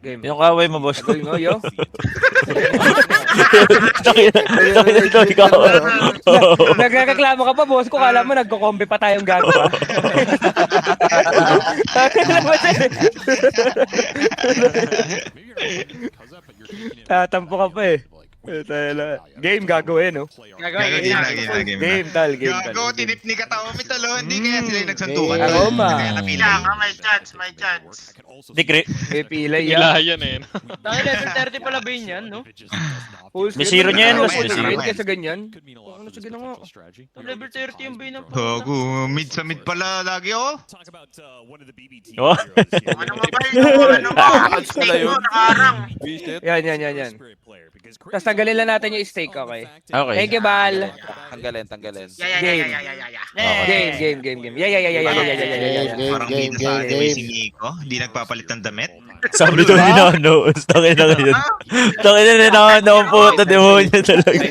Game. Yung kaway mo, boss ko. Gawin mo, yo. Nagreklamo ka pa, boss ko. Kala mo nagko-combi pa tayong gagawa. Tatampo ka pa eh. Game gagawin, no? Game tal. Gago, tinipni ka tao, mitalo. Hindi kaya sila yung nagsantukan. Game. Aroma. Kaya napila. May chance. Dikri. May pilay yan. Ilayan eh. Tangin level 30 pala ba yun yan, no? May zero niya yan, boss. May May zero. zero. Kesa ganyan. Ano sa ginawa? Level 30 yung bay ng Gago, mid sa mid pala lagi oh. Oh. Ano mo ba yung ano mo? Snake mo, nakarang. Yan. Tapos tanggalin lang natin yung steak, okay? Okay. Thank you, Bal. Tanggalin. Game. Game. Yeah. Parang bida sa atin may si Nico. Hindi nagpapalit ng damit. Sabi daw ni Nano. Tangin na ngayon. Tangin na Nano. Ang puta, demonyo talaga.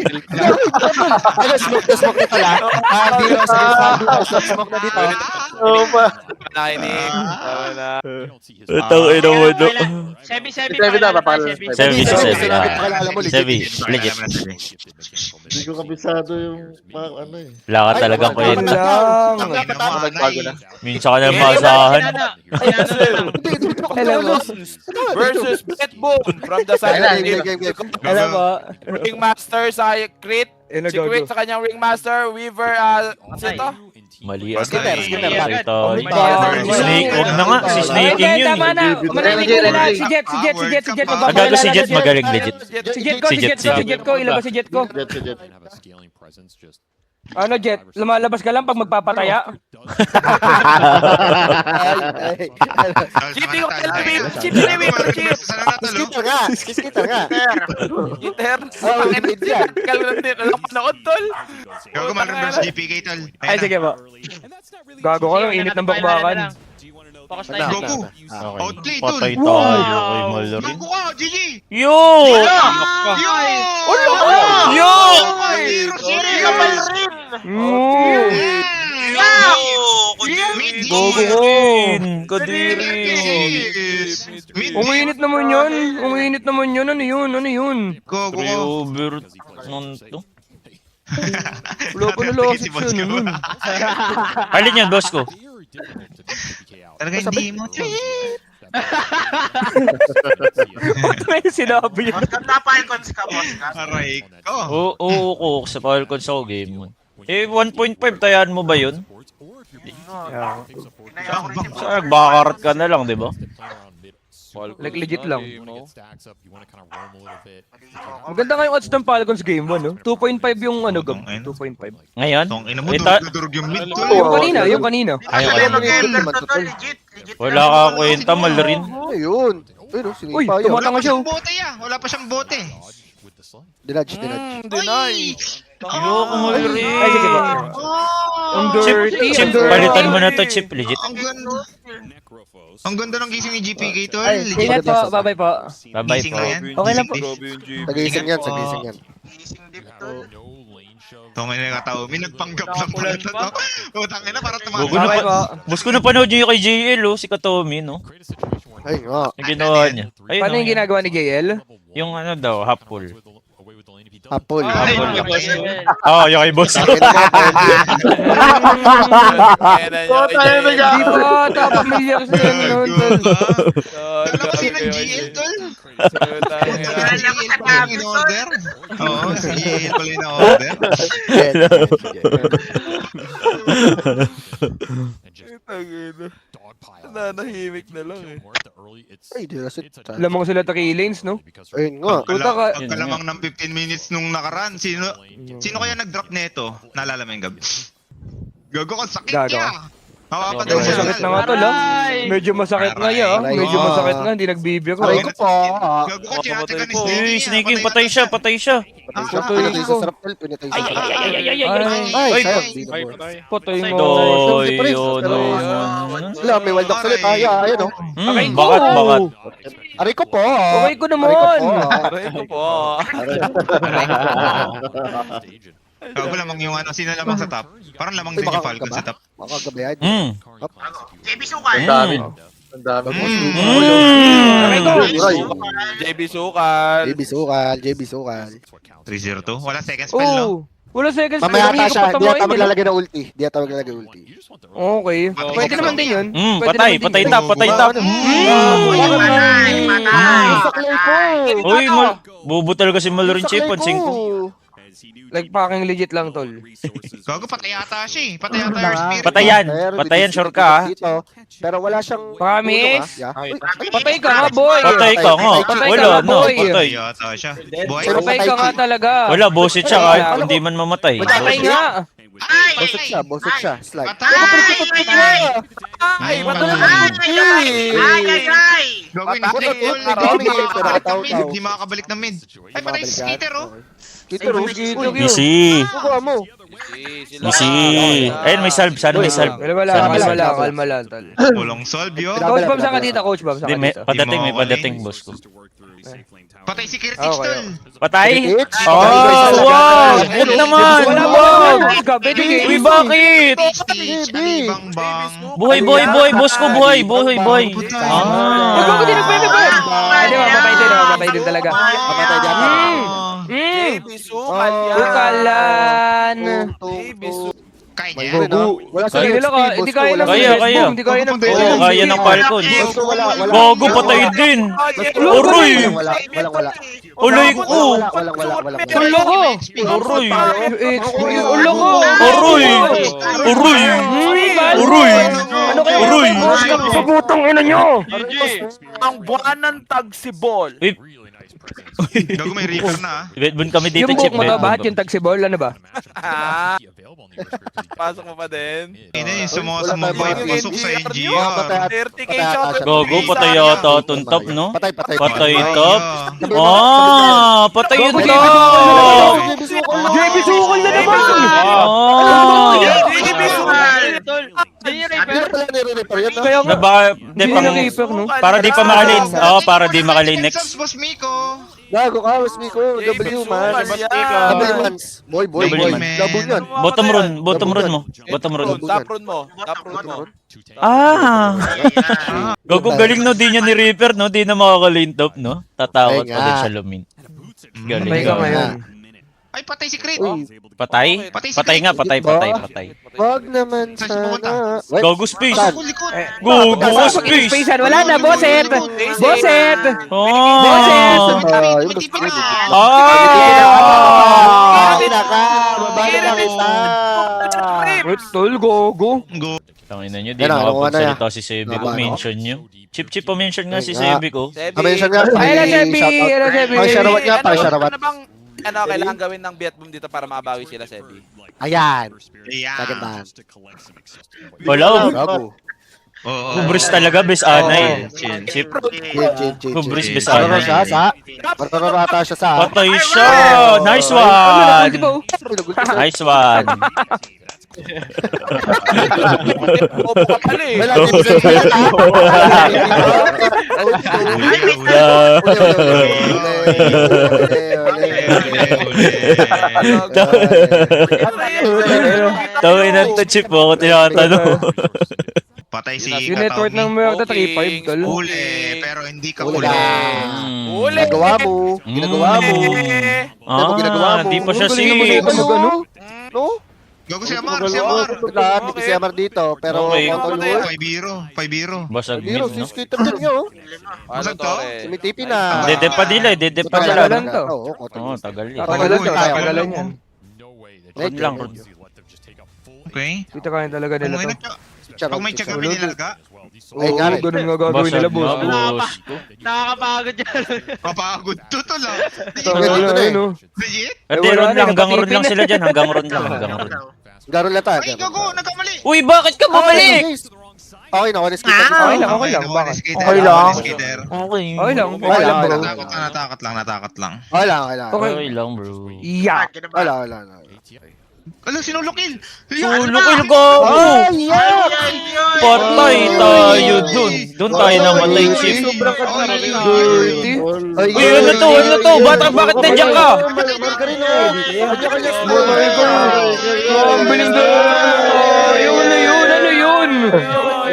Smoke na pala. Smoke na dito. Nainig. Tangin na mo. Sebi na, papalo. Sevi. Sevi. Legit. Hindi ko kabisado yung mga ano eh. Wala ka talagang Yun kwenta. lang. Minsan ka na maasahan. Hello mo. Versus Bet Boom from the side of the Hello mo. Ringmaster sa Crit. Ano Si Crit sa kanyang Ringmaster. Weaver, sito? Mali. Skipper. Si Snake. Huwag na nga. Si Snake Okay, yun. tama na. Manahimik ka na lang. Si Jet. Agago si Jet magaling legit. Si Jet ko. Ilabas si Jet ko. Jet. Ano, Jet? Lumalabas ka lang pag magpapataya? Chip, di ko kailangan Weaver. Chip, hindi Weaver. Chip. Skipper nga. Inter. Kalman din. Alam ko na tol. Gago, Malron versus GPK tol. Ay, sige po. Gago ka lang. Init ng bakbakan. Focus tayo. Gago. Outplay tol. Patay tayo kay Mallory. Gago ka, GG. Yo! Yo! Kadiri. Uminit naman yun. Ano yun? Gago Pre ka. over. Nonto. Wala pa nalakas yun. Alin yan, boss ko? Talaga hindi mo. Ba't may sinabi yun? Napahikons ka, boss ka. Aray ko. Oo, sa Falcons ako game. 1.5 tayaan mo ba yun? Saan nagbakarat ka na lang, di ba? Like legit lang. Maganda nga yung odds ng Falcons game 1, no? 2.5 yung ano, Gab. 2.5. Ngayon? Tong ina mo, Ita- durug yung mid tol. Yung kanina. Legit. Wala ka kwenta, Mallorin. Ayun. Uy, tumatanga siya. Bote ya. Wala pa siyang bote. Dinudge. Deny. Ayoko, Mallorin. Ay, sige ba? Ang dirty. Chip, palitan mo na to, Chip. Legit. Ang ganda ng gising ni GPK tol. Ay, Legit. Ingat po, bye-bye po. Bye-bye Gising po. na yan. Okay lang po. Sagising yan. Gising dip, tol. Tong ina ka tao. May nagpanggap lang pala to. Utang ina para Gugulo tumakas. Bye-bye po. Boss ko napanood niyo yung kay JL, si Katomi, no? Ay nga. Yung ginawa niya. Ayun, Paano no? yung ginagawa ni JL? Yung ano daw, half pull. Apple. Ay, Apple. yung boss ko. Oo, yung kay boss ko. Di ba? Top familiar sa yan nun, tol. Alam ko sino ng GL tol? Kilala ko sa tabi, tol. In-order? Oo, si GL pala yung in-order. Nanahimik na lang eh. Ay, di rasit. Lamang sila Lanes, no? Ayun nga. Puta ka. Pagkalamang ng 15 minutes nung nakaraan, sino kaya nag-drop neto? Naalala mo yung gabi? Gago ko, sakit Gago. niya! Hawakan Medyo daw siya. masakit na nga, tol, ah. Medyo masakit na yan, ah. Aray. Medyo masakit na, hindi nagbibiro. Aray ko po. Gago ko, tinatagan ni Uy, Snakey. Snaking, patay siya. Pinatay siya ko. sa sarap. Pinatay sa sarap. Ay, Ay, sayang. Di na mo. patay mo. Toy, Pero yun. Wala, may waldok ulit. Ayan o. Bakat. Aray ko po. Okay ko naman. Aray ko po. Gago lamang yung ano, sino lamang sa top? Parang lamang din yung Falcon sa top. Makagabayan. Hmm. JB Sukal. Ang dami mo. Aray ko. JB Sukal. JB Sukal. 302. Wala second spell, no? Oh, wala seconds. Mamaya ata siya, di ata Hindi maglalagay ng ulti. Di ata maglalagay ng ulti. Okay. Pwede naman din yun. Pwede Patay, naman patay din tap, patay tap. Saklay ko! Uy, bubo talaga si Malorin Chip, pansing ko. Like fucking legit lang, tol. Gago, patay yata siya eh. Patay yata your spirit. Patayan. Patayan, sure ka, ah. Dito. Pero wala siyang... Promise? tulong, ah. Yeah. Uy, Patay ka nga, boy. Patay ka nga. Patay ka Wala, nga, no, boy. patay. Patay yata siya. Boy? Sino Patay ka nga talaga. Wala, bosit siya kahit hindi man mamatay. Patay nga. Bosot siya. Slide. Patay! Ay, Patay! Gago, Patay. hindi makakabalik ng mid. Ay, patay si Skitter, oh. Skitter, oh. Missy. Sukuha mo. Missy. Ayun, may salve. Sana may salve. Kalma lang, kalma lang, tol. Pulong solve yun. Coach Bam, saan ka dito, Coach Bam? Saan Hindi, ka may dito? may padating, boss ko. Patay si Kirtich, Okay. tol. Patay? Kirtich? Oh, wow! Huwag naman! Wala mo Wag! naman. Pwede game. Uy, bakit? Stitch, alibang bang. Buhay, boss ko, buhay. Huwag Ah. mo din nagpapagod. Hindi, mamatay din talaga. Pamatay di ata. JB Sukal yan. Bukalan. JB Sukal. Kaya May niya. win, ah. Wala sa Hindi nila ka, XP, hindi boss ko, kaya wala ng sa Kaya, best kaya. boom, hindi kaya ng best Oo, boom. kaya ng Falcon. Boss ko, wala. Gogo, patay din. Uroy! Walang. Uloy ko! Walang. Ulo ko. Uroy! Ulo ko. Uroy! Uroy! Uroy! Ano kayo? Uroy! Putang ina nyo. Ang buwan ng tagsibol. Uy, Gago, may reaper na, ah. bedbon kami dito, Yung Chip. buhok mo ba? Bakit yung tagsibol? Ano ba? Pasok mo pa din. Hindi, sumabay pasok sa NGR. 30k shot. Gogo, patay yata tuntap, no? Patay. Patay Patay top. niya. Ah, patay yun Gogo, top! JB Sukol na naman! Ah! JB Sukal. Hindi yung Hindi Reaper. na pala nire-repair yan, no? Kaya nga, Naba, di hindi pang, na Reaper, no? para di pa makalin. Oo, para di makalin Subs, next. Boss Miko. Gago ka, Miko. W, man. W mans. Boy. W man. Double yan. Bottom run mo. Bottom run. Tapron mo. Ah! Gogo, galing no, di niya ni Reaper, no? Di na makakalin top, no? Tatakot Ay, pa din nga. sa lumin. patay Galing. ka ngayon. Ay, patay si Crit. Uy, Patay? Patay nga, patay. wag naman Saan siya pupunta? sana. Wait, Gogo space. saan? Likod. Gogo space. Spacean, wala na, Boset! Boset! Oh! Yung Hindi pa na. Ah! Babae na ka! Babae na kita! Wait, tol, gogo. Go. Tangina nyo, di Yan na, makapagsalita si Sebi ko. Ano? Mention nyo. Chip, pa-mention nga si Ay, nga. Sebi ko. Mention nga. Hello, Sebi! Shoutout. Hello, Sebi! Pakisarawat nga, pakisarawat. Ano bang kailangan gawin ng Vietboom dito para makabawi sila, Sebi? Ayan. Ayan. Kagandahan. Wala, Gago. Oo. kubris talaga, bes anay. Chip, Chin. kubris bes Mararo siya anay. sa... Mararo ata siya sa... Patay siya! Nice Ano, one! di ba? Nice one! Opo ka pala eh. Wala, di ba siya Tawin na to, Chip, ako tinatanong. Patay si Yung net worth ng Merta, 3.5, tol. Huli, pero hindi ka Huli huli. Uli! Ginagawa mo. Ginagawa mo. ginagawa mo. Di pa siya Ang si... galing naman ito, mag-ano? No? Gago si Amar, Ginagawa si mo. Amar. Lahat, di si Amar dito. Pero Okay. control mo. 5-0. Basag Biro, mid, si no? skater din nyo. Ano to? Sumitipi na. Dede pa nila, dede pa Tagalan nila. lang to. Oo, control. Oo, tagal eh. Tatagalan to, tatagalan yan. Run lang, run. Okay. Dito kaya talaga Pag nila may to. nagtya- Pag may tiyaga may nilalga, Ay, nga rin. Ganun nga gagawin nila, Basag boss. na, boss ko. Nakakapagod yan. papagod to tol ah. Tagalan na yun, no? Legit? Hindi, wala run na, lang, hanggang run nakatipid lang na. sila dyan, hanggang run lang, hanggang run. Garo lang tayo. Ay, gago, nagkamali. Uy, bakit ka bumalik? Okay na, okay na skater. Okay lang, okay lang. Bakit? Okay lang. Skater. Okay. Okay lang, Okay okay lang, lang, bro. Natakot lang. Okay lang, okay lang. Okay. Okay lang, bro. Yeah! Wala, wala. Alam, sinulokil. Sulukil ko! Ay, yeah! Patay tayo dun. Dun tayo namatay, Chip. Dirty. Uy, ano to? Bakit nandiyan ka? Margarino. Kanya-kanya. Ang bilis doon! Ano yun? Ano yun?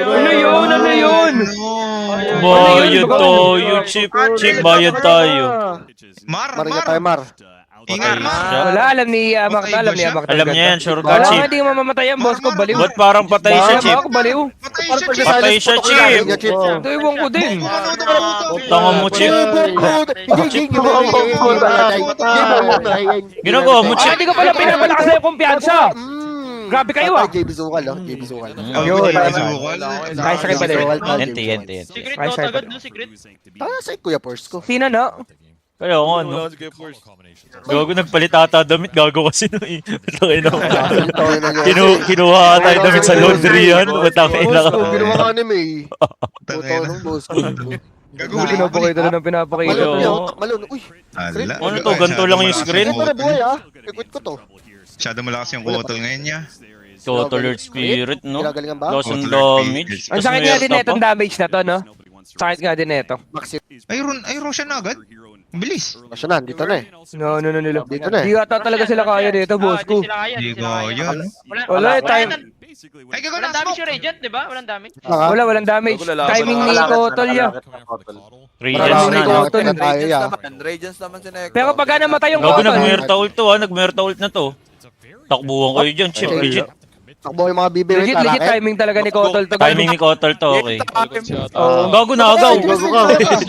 Ano yun? Ano yun? Bayad tayo, chip. Chip, bayad tayo. Mar. Maringa tayo, Mar. Ingat, Mar. Siya? Wala, alam ni Makta, alam ni Makta. Alam niya yan, sure Wala ka, nga, chip. hindi mamamatay yan, boss ko, baliw. Ba't parang patay siya, chip? Ako, baliw. Patay siya, Chip. Ito, iwan ko din. Tanga mo, chip. Ginagawa mo, Ah, chip. hindi ko pala pinapalakas na yung kumpiyansa. Grabe kayo, ah. JB Sukal, oh. JB Sukal. Yun. Nice sakit pa din. Ente, ente. Secret Ay, to, sorry. agad no, secret. Tara sa Kuya Purse ko. Sino, no? Kaya ako, ano? Gago, nagpalit ata damit. Gago kasi no, eh. Tangin na. Kinuha tayo damit sa laundry yan. Tangin na. Boss ko, ginawa ka anime. Puto nung boss ko. Pinapakita na ng pinapakita. Malun. Uy, Ano to? Ganito lang yung screen? ito na buhay ah. Equit ko to. Masyado malakas yung kotol ngayon niya. Total Earth Spirit, no? Ginagalingan ba? Loss and damage. Ang sakit nga din na itong damage na to, no? Sakit nga din na ito. Maxi. Ay, Roshan na agad. Ang bilis. Masya na, dito na eh. No, nila. Dito na eh. Di ata talaga sila kaya dito, boss ko. Hindi ko yun. Wala, time. Ay, gago Walang na damage smoke. yung Radiant, di ba? Walang damage. Walang damage. Timing ni Kotol ya. Radiance na, no? Kotol. Radiance naman si Neko. Pero pagka namatay yung Gago, Kotol. nag-merta ult to, ha? Nag-merta ult na to. Takbuhan kayo dyan, chip. Legit. Takbo yung mga bibiri. Legit timing talaga ni Kotol to. Timing ni Kotal to, okay. Oo. Gago na, agaw.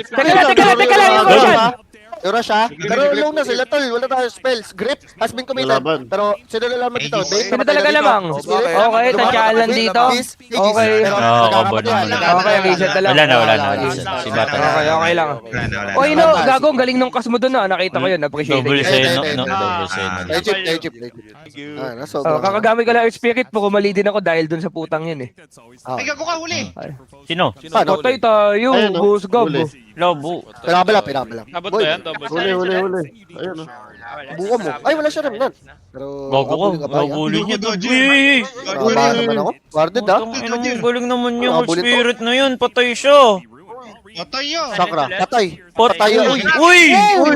Teka lang, yung Roshan. Yung Russia, pero low na sila tol, wala tayo spells. Grip has been committed. Laban. Pero sino na lamang dito? Dave, Sino talaga lamang? Okay, tansyalan dito. Okay. Combo na. Okay, ang agent na lang. Wala na. Si Bata na. Okay lang. Wala na. Oy, no, gago, ang galing nung cast mo doon na. Nakita ko yun, appreciate Double it. sa'yo, no? Double sa'yo. Legit. Ah, naso. Kakagamit ko lang yung spirit po, kumali din ako dahil doon sa putang yun eh. Ay, gago ka huli. Sino? Patay tayo, Ayun, no? boss gabo. Lobo. Pinabala. Nabot ba yan? Double Huli. Ayun, oh. Buka mo. Ay, wala siya naman. Pero, Gago ko. Gagulin niya to. Uy! Baka naman ako. Warded ah. Ang ina mo, galing naman yung spirit na yun. Patay siya. Patay yun. Sakra. Patay. Patay. Uy. Uy!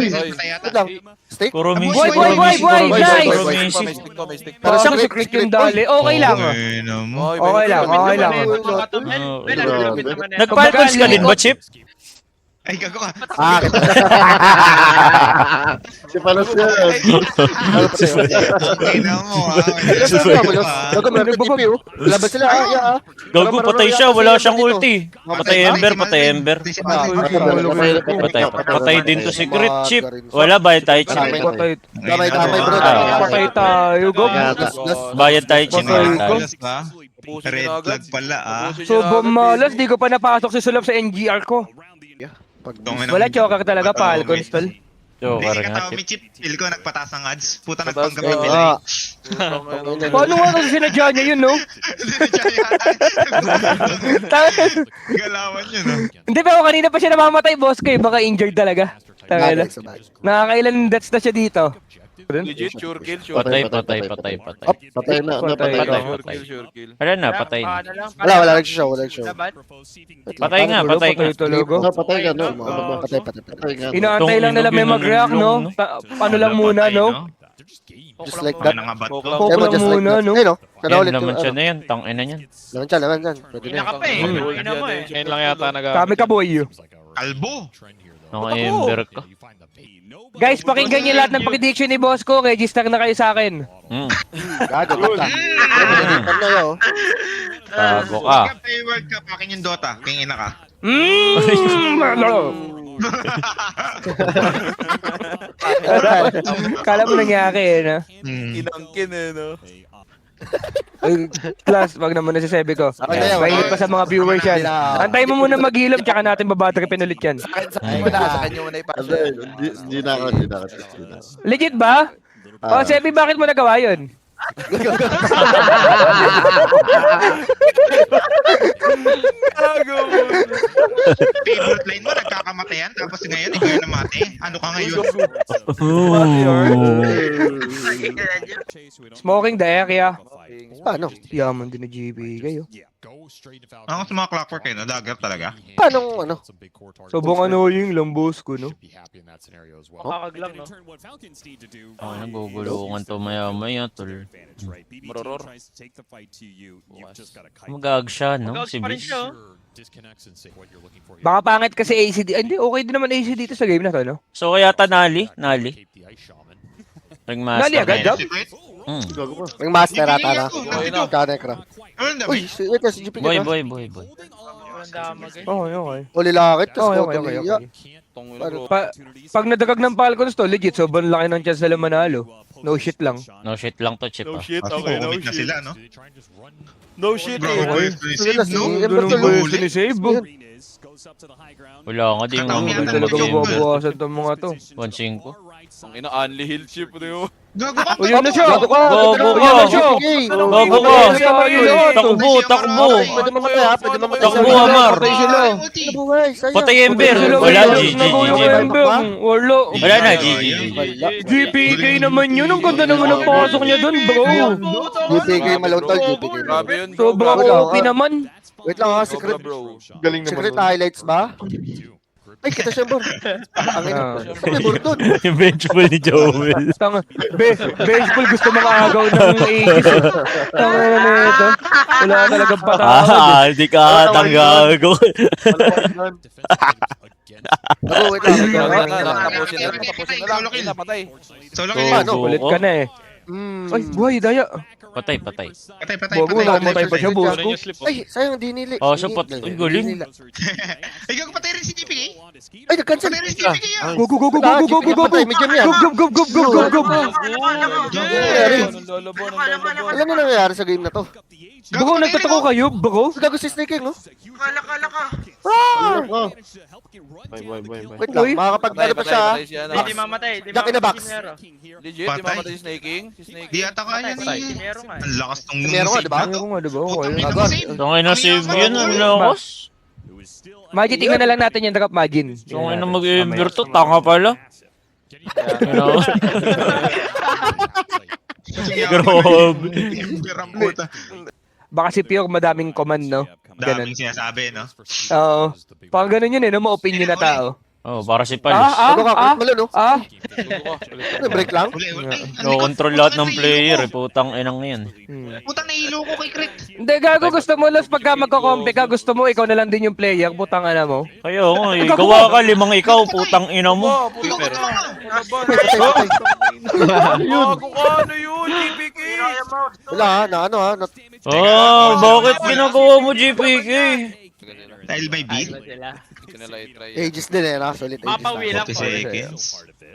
Patay yata. Wait lang. Steak? Kuromisi. Boy, nice! Kuromisi. Pero sa secret yung dali, okay lang. Okay naman. Okay lang. Nag-Falcons ka din ba, Chip? Ay, gago ka. Ah, Si Palos yan. Okay na mo, ha. Gago, meron TP oh. Laban sila, ah. Gago, patay siya. Wala siyang ulti. Patay Ember. Patay din to si Crit, Chip. Wala, bayad tayo, Chip. Patay. Damay, bro. Patay tayo, go. Bayad tayo, Chip. Bayad tayo. Red flag pala, ah. So, bumalas, di ko pa napasok si Sulap sa NGR ko. Wala, choker talaga, Falcons, tol. Yo, Hindi karang ka nga, Chip. mi chip. Feel ko nagpataas ang ads. Puta Mataas nagpanggap ka. yung pilay. Paano nga kasi sinadya niya yun, no? Galawan yun, no? Hindi, pero kanina pa siya namamatay, boss ko eh. Baka injured talaga. Tangina. Nakakailan deaths na siya dito. Legit, sure kill. Patay. Patay na. Sure kill. Wala na, patay na. Wala nag-show. Patay nga. Talaga. No, patay ka, no. Patay. Patay ka. Inaantay lang nila may mag-react, no? Ano lang muna, no? Just like Okay that. na nga ba't to? Poke lang muna, no? Ayun, no? Kada Yan ulit naman yung siya ano. na yan. Tangina niyan. Laman dyan. Pwede na. Inaka pa eh. Ina mo eh. Ngayon lang yata Kami ka, boy. Kalbo. Naka-Ember ka. Guys, pakinggan niyo lahat ng prediction ni boss ko. Register na kayo sa akin. Gago, basta. Ano na yun? Tago ka. World Cup, akin yung Dota. King ina ka. Kala mo nangyari eh, no? Inangkin eh, no? Ay, Plus, wag naman nasisabi ko. Ako na yan. Mainit pa sa mga viewers yan. Antay mo muna maghilom, tsaka natin babatripin ulit yan. Sa kanya mo na ipasya. Hindi na ako. Legit ba? O, Sebi, bakit mo nagawa yun? Favorite line mo, nagkakamatayan. Tapos ngayon, ikaw yung namate. Ano ka ngayon? Smoking the area. Kings. Paano? Yaman din ni GB kayo. Ako sa mga clockwork eh, no? Dagger talaga. Paano ano? Sobrang annoying lang, boss ko, no? Makakaglang, no? Nagugulungan to maya-maya, tol. Maroror. Magag siya, no? Mag-outs Si pa rin Biz. siya, oh. Baka pangit kasi ACD. Hindi, okay din naman AC dito sa game na to, no? So kaya Nali? Ringmaster. Nali agad, na Jab? yun. Hmm. Gago pa. May master ata na. Okay na. Kanekra. Ano ang Uy, dami? wait, si GP Boy, ka. boy. Ang damag, eh. Okay, okay. O lilakit, tas Okay, ko okay, okay, tuliya. okay. Tong Ano? Pag nadagag ng Falcons to, legit, sobrang laki ng chance nila manalo. No shit lang. No shit lang to, Chip. ah. shit, Okay, na sila, no? No shit, Bro, eh. boy, save, no? Doon ang Huli. gusto ni Save, oh. Wala nga din Kataw yung niya Hindi Ano talaga yung goal? mababawasan tong mga to. 1-5. Ang ina, Unli Hill chip na yun. Gago ka O yun na siya! Gago ka! Gago Gago ka! siya! Gago ka! Takbo, takbo! Pwede mamatay ha, pwede mamatay Takbo, sila. Amar! Patay sila. Nabuhay, sayang. Patay Ember! Sila, Wala, GG. Wala. Wala na, GG. GPK naman yun. Ang ganda naman ang pasok niya dun, bro. GPK malutol, GPK. Grabe yun, bro. Sobrang Grabe. OP naman. Wait lang ha, Sobra, secret. bro. Galing naman. Secret nun. highlights ba? Ay, kita siya, Bor. Ang ina. May Bor doon. Yung benchful ni Joel. Tanga, baseball gusto makagaw ng 80s. Tanga na ito. Wala talagang patawad. Hindi ka tanggago. Ako, wait lang. Tapusin na lang, Tapusin tapusin na lang. Ay, napatay. Solo So, kill. Ano? Ulit ka na eh. Ay, buhay, daya. Patay. Patay. Bobo, namatay pa siya, boss ko. Ay, sayang, dinili. Oh, so ay, galing. Ay, gago patay rin si GPK. Ay, nag-cancel. Patay rin si GPK ah. Go, go, go, go, go, go, go, go, go, go. Medyo yan. Go, go, go, go, go, go, go. Alam mo nangyayari sa game na to? Bro, nagtatako kayo, bro. Gago si Snake King, no? Kala ka. Oh. Bye. Wait lang, Uy. makakapag-ano pa siya. Hindi mamatay. Di Jack in the box. Sinero. Legit, di Patay. mamatay si Snake King. Si Snake Di King. ata kaya Patay. ni... Sinero nga. Ang lakas tong Meron nga, di ba? Ano nga, diba? Putang ina Okay. mo, save. Tungay na save yun. Ang lakas. Magi, tingnan na lang natin yung drop Magin. Tungay na mag-ember to. Tanga pala. You know? Grabe. Garang puta. Baka si Pure madaming command, no? Ganun. Daming sinasabi, no? Oo. Pang ganun yun eh, no? Ma-opinion na tao. Oh, para si Palis. Gago ka, malo, no? Ano, break lang? Uli. No control lahat ng player. Putang inang yan. Putang nahilo ko kay Crit. Hindi, gago, gusto mo, Los, pagka magkakompe ka, gusto mo, ikaw na lang din yung player, putang ana mo. Kaya nga eh. Gawa ka 5 ikaw. Putang ina mo. Puto pero. Yun. Ano yun, GPK? Wala ha, na ano ha. Oh, bakit ginagawa mo GPK? Dahil may beat. Sila. Ages din eh, nakasalit ages Mapawi na. lang 40 po. seconds.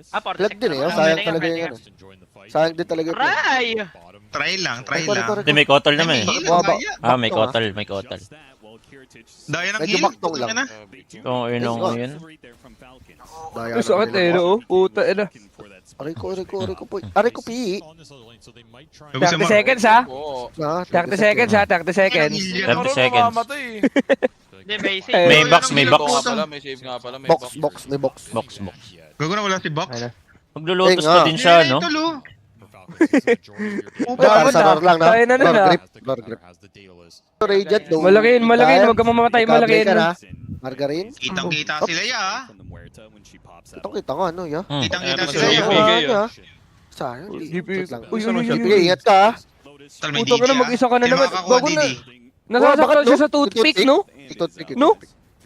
Ah, 40 Lag din eh, seconds. sayang talaga yung ano. Sayang din talaga yung Aray! Try lang. Hindi, may kotal naman eh. Baba. Ah, may kotal. May kotal. Daya ng Medyo heal. baktong lang. Na. Kung inong yun. Daya Ay, sakit eh, no? Puta, ina. Aray ko po. Aray ko pi. 30 seconds, ha? Oo. 30 seconds, ha? 30 seconds. 30 seconds. Hindi, may Eh, save. May box, may May box box. nga pala, may save nga pala, may Box, box. box, may box. Box, box. Gago na wala si Box. Ayun na. Maglulutos Eh, nga. pa din siya, no? Para sa roar lang na. Tayo na nun, ha? Roar grip. Radiant, no. Malakin, huwag ka mamamatay, malakin. Margarine? Kitang-kita sila ya. Itong kita ko, ano, ya? Hmm. Kitang-kita Ano, sila sa'yo, ya. GPK, Ano, ha? Sayang, di. GP. Wait lang. Uy, GPK, ingat ka, ha? Puta ka na, mag-isa ka na naman. Bago na. Nasasaktan siya sa toothpick, no? Toothpick. No?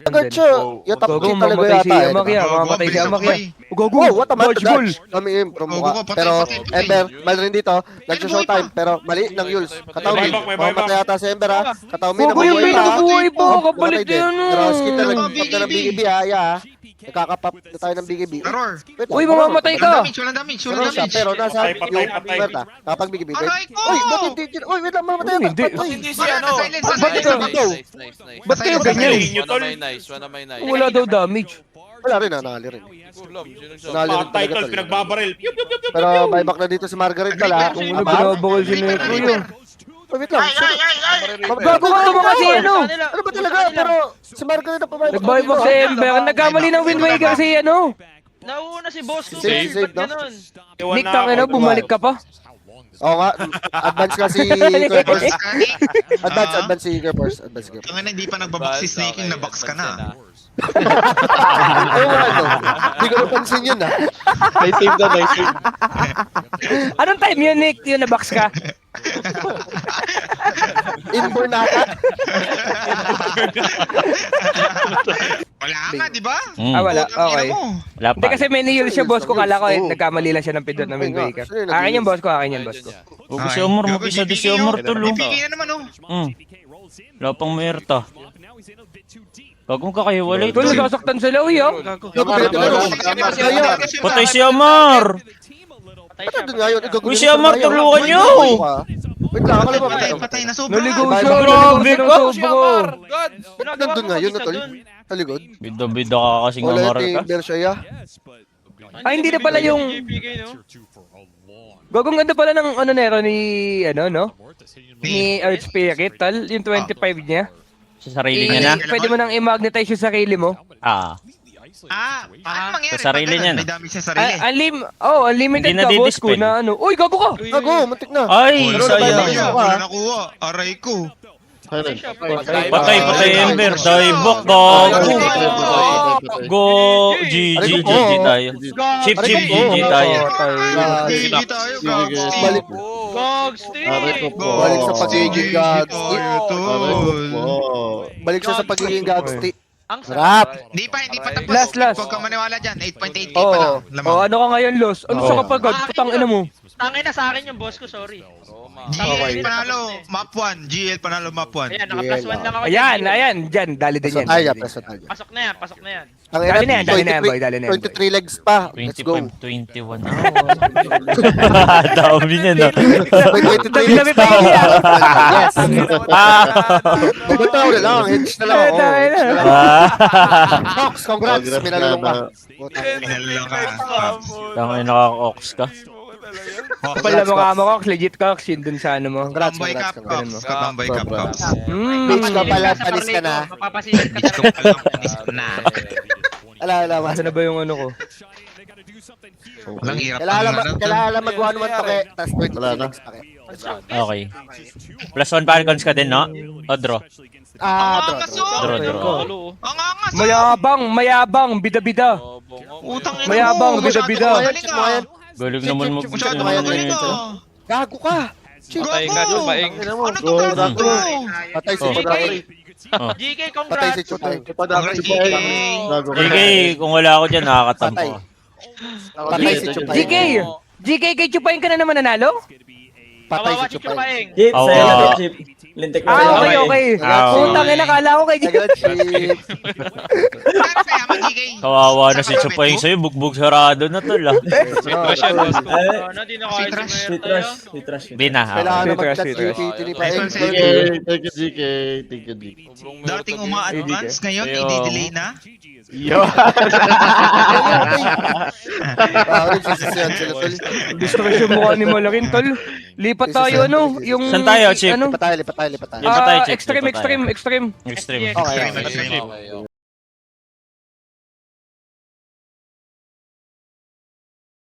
Agad siya. Yung top Gago, kick talaga mamatay yata, si eh. Amakya. Mamatay si Amakya. Gago, Wow, what a man to dodgeball. dodge. Kami yung from Gogo mukha. ko, patay, Pero, patay. Ember, mali rin dito. Nag-showtime, pero mali ng Yules. Kataw May min. buyback, may Mamamatay yata si Ember, ha? Kataw min, Gago yung nabubuhay pa, ha? pinabuhay po. Kapalit Namatay din. yan, Pero skip na no? nag-pop na ng BKB, ha? Ya, ha? Nakakapop na tayo ng BKB. Error. Wait lang, Uy, marunong. mamamatay Walang ka. damage, walang damage, Meron walang siya, damage. pero nasa Patay, yung patay. Merta. Kapag BKB, wait. Aray ko! Uy, ba't hindi? Uy, wait lang, mamatay Ano, yata. hindi? Patay. Hindi si Wala ano. na silence, Ba't silence. ka? Nice. Ba't kayo ganyan? One of my nice. Wala daw damage. Wala rin, nanali rin. Kulam, sino siya? Nanali rin talaga tol. pinagbabaril. Pero buyback na dito si Margaret pala. Kung ano, binabawal si Neko yun. Uy, wait lang. Gago ka naman kasi ano. Ano ba talaga? Pero si Margaret na pa Nag-buyback si Ember. Nagkamali ng Wind Waker si ano. Nauna si boss ko. Save, Ba't no? ganun? Nick, tangin na, bumalik ka pa. Oo nga, advance ka si Kuya Force. Kani? Advance si Kuya Force. Advance si Kuya Force. Ang hindi pa nagbabox si Snaking, nabox ka na. Ayun ano, hindi ko napansin yun ah. Nice save na, nice save. Anong time yun, Nick? Yung na-box ka? Inborn ata. Wala nga, di ba? Ah, wala. Okay. Wala Hindi pa. kasi may nihil siya, boss ko. Kala ko, Oo. nagkamali lang siya ng pindot na main breaker. Akin yan, boss ko. Akin yan, boss ko. Huwag si Omar, mag-isa din si Omar tulo. Bibigay na naman, oh. Wala pang mayerta. Huwag mong kakahiwalay Tol, to. nasasaktan sila, uy, oh. Patay si Omar! Patay Ano siya. doon nga yun? Uy, si Amar, tulungan niyo! Wait lang, akala Patay, ba? patay na sobra. Naligaw Bye, siya. bye. Grabe Naligaw ka. siya ng sobra. God! Nandun nga yun, tol. Sa likod. Bida-bida ka kasing Wala Omar yung ka. timber siya, ya. Ay, hindi na pala yung... Gagong ganda pala ng ano nero ni... Ano, no? Ni Earth Spirit, tal. Yung 25 niya. Sa sarili niya na. Pwede mo nang i-magnetize yung sarili mo. Ah. Ano mangyari? Sa sarili pag niya, May no? damage sa sarili. Unlimited Hindi na ka, boss ko, di-dispel. na ano. Uy, gago ka! Gago, muntik na. Ay, Wala sayang. na wala nakuha. Aray ko. Patay, Ember. Diebok, gago. Go. GG tayo. Chip, GG tayo. GG tayo, gago. Balik, Gog, Steve! Aray ko po. Balik sa pagiging gago. Tayo, Aray ko tol. po. Balik siya sa pagiging gago. Ang Sarap. Hindi pa tapos. Last. Huwag kang maniwala dyan. 8.8k pa Oo. lang. Oh, Lamang. ano ka ngayon, Los? Ano sa kapagod? Putang ina mo. Tangay na sa akin yung boss ko, sorry. GL panalo, map 1. GL panalo, map 1. Ayan, naka-plus 1 lang ako. Ayan, dyan. Dali din yan. Tayo, preso tayo. Pasok na yan. Ang Dali na yan, dali na yan, boy, dali na yan, 23 legs pa. Let's go. 25, 21. Dami niya, no? May 23 legs Dami pa. pa yun, ya. Yes. Bumitaw na lang. Hedge na lang ako. Tayo na. Hedge na lang. Fox, congrats. Congrats Minalong ka. Pinalo ka. Tama yung nakaka-ox ka. Pala mukha mo, Cox. Legit, Cox. Yun dun sa ano mo. Congrats, Kabambay congrats, Cup congrats. Cups. Kabambay Cup Cups. Bitch ka pala, panis ka na. Mapapasilip ka Bitch ko pala, panis ko na. Ala, Asa na ba yung ano ko? Walang hirap. Kailangan mag 1-1 pa kaya. Tapos 23 Wala na. legs pa kaya. Okay. Plus 1 Falcons ka din, no? O draw? Draw. Ang angas. Mayabang, bida-bida. Utang ina mo. Mayabang, Masyado bida-bida. ka magaling, ah. Galing naman mag... Masyado ka magaling, ah. Gago ka. Gago. Ano to, Go, gago to? Patay si Oh. Chupay. GK, Patay si congrats! Chupay. Congrats, GK. GK, kung wala ako dyan, nakakatampo Patay. ka. Patay si Chupay. GK, kay Chupain ka na naman nanalo? Patay Kawawa si si Chupay. Chupaeng. Awa. Okay. Ah, Putang ina, kala ko kay GK. Agad shit. Kaya kaya mag-GK. Kawawa na si Chupay sa'yo, bugbog sarado na tol, ah. Ano, di na kaya Trash. si Mayer tayo. Di na, Kailangan okay. na mag-clutch Sweet rush. yung tinipain. Nice one, GK, thank you, GK. Thank you, GK. Dating uma-advance, ngayon i-delay na. Nagsisisiyan sila, tol. Distress yung mukha ni Malakin, tol. Lipat tayo, ano? Yung... Saan tayo, Chip? Ano? Lipat tayo. Lipat tayo, Chip. Extreme. Extreme. Okay. Extreme.